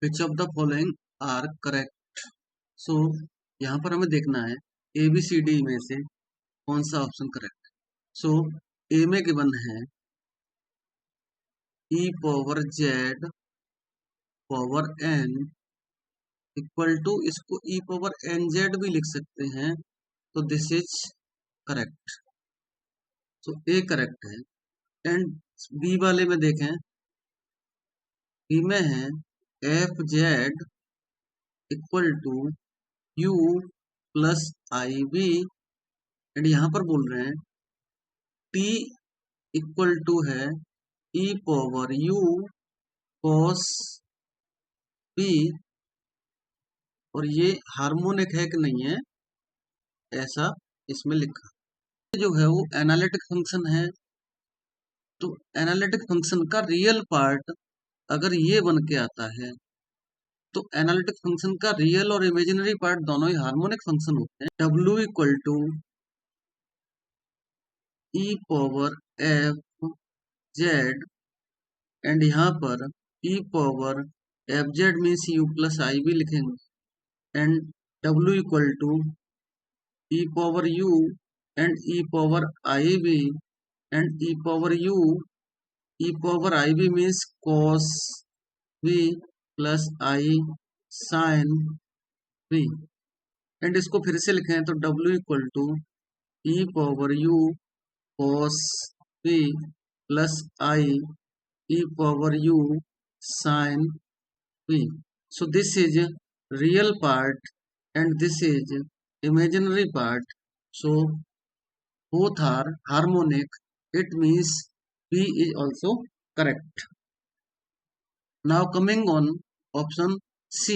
Which of the following are correct. So यहाँ पर हमें देखना है ए बी सी डी में से कौन सा ऑप्शन करेक्ट है। सो ए में गिवन है e power Z power N equal to, इसको e पावर एन जेड भी लिख सकते हैं, तो this is correct. So A correct है। एंड बी वाले में देखें, बी में है F Z equal to U plus I B, and यहाँ पर बोल रहे हैं टी इक्वल टू है E power U cos B, और ये हार्मोनिक है कि नहीं है ऐसा इसमें लिखा। जो है वो एनालिटिक फंक्शन है, तो एनालिटिक फंक्शन का रियल पार्ट अगर ये बन के आता है तो एनालिटिक फंक्शन का रियल और इमेजिनरी पार्ट दोनों ही हार्मोनिक फंक्शन होते हैं। W equal to E power F Z, and यहाँ पर E power F Z means U plus I B लिखेंगे, and W equal to E power U and E power I B, and E power U E power I B means cos B plus I sine B, and इसको फिर से लिखें तो W equal to E power U cos B plus I E power U sine B. So this is real part and this is imaginary part, so both are harmonic, it means B is also correct. Now coming on option C,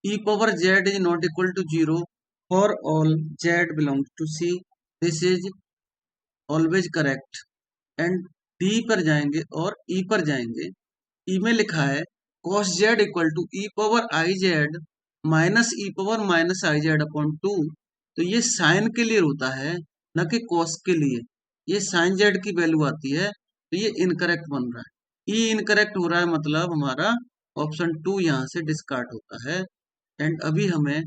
e power z is not equal to 0 for all z belongs to C, this is always correct. and D पर जाएंगे और E पर जाएंगे, E में लिखा है cos z equal to E power I Z minus E power minus I Z upon 2, तो ये साइन के लिए होता है न कि कॉस के लिए। ये साइन जेड की वैल्यू आती है, तो ये इनकरेक्ट बन रहा है। ई इनकरेक्ट हो रहा है, मतलब हमारा ऑप्शन 2 यहाँ से डिस्कार्ड होता है। एंड अभी हमें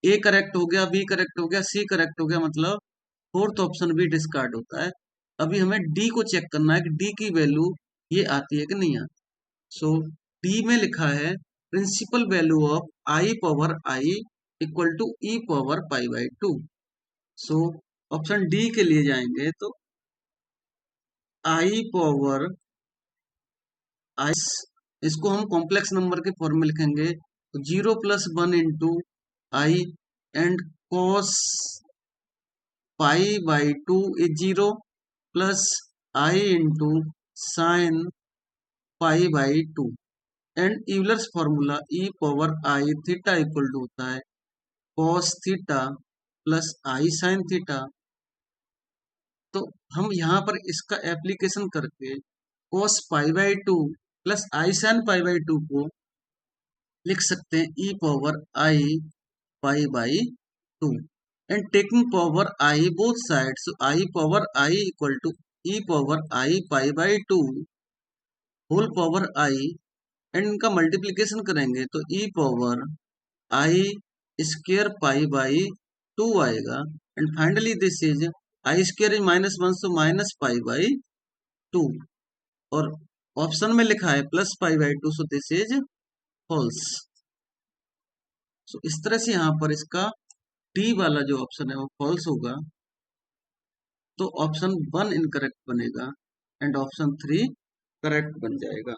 ए करेक्ट हो गया, बी करेक्ट हो गया, सी करेक्ट हो गया, मतलब फोर्थ ऑप्शन भी डिस्कार्ड होता है। अभी हमें डी को चेक करना है कि डी की वैल्यू ये आती है कि नहीं आती। सो डी में लिखा है principal value of I power I equal to E power pi by 2। So option D के लिए जाएंगे तो आई पावर आई, इसको हम कॉम्प्लेक्स नंबर के फॉर्म में लिखेंगे तो 0 plus 1 into I, and cos pi by 2 is 0 plus I into sine pi by 2, and Euler's formula E power I theta equal to होता है cos theta plus I sine theta. तो हम यहाँ पर इसका एप्लीकेशन करके cos pi by 2 plus I sine pi by 2 को लिख सकते हैं E power I pi by 2, and taking power I both sides, I power I equal to E power I pi by 2 whole power I, and इनका multiplication करेंगे तो E power I square pi by 2 आएगा, and finally this is I square is -1 so minus pi by 2, और option में लिखा है plus pi by 2, so this is false. So इस तरह से यहाँ पर इसका डी वाला जो ऑप्शन है वो फॉल्स होगा, तो ऑप्शन 1 इनकरेक्ट बनेगा एंड ऑप्शन 3 करेक्ट बन जाएगा।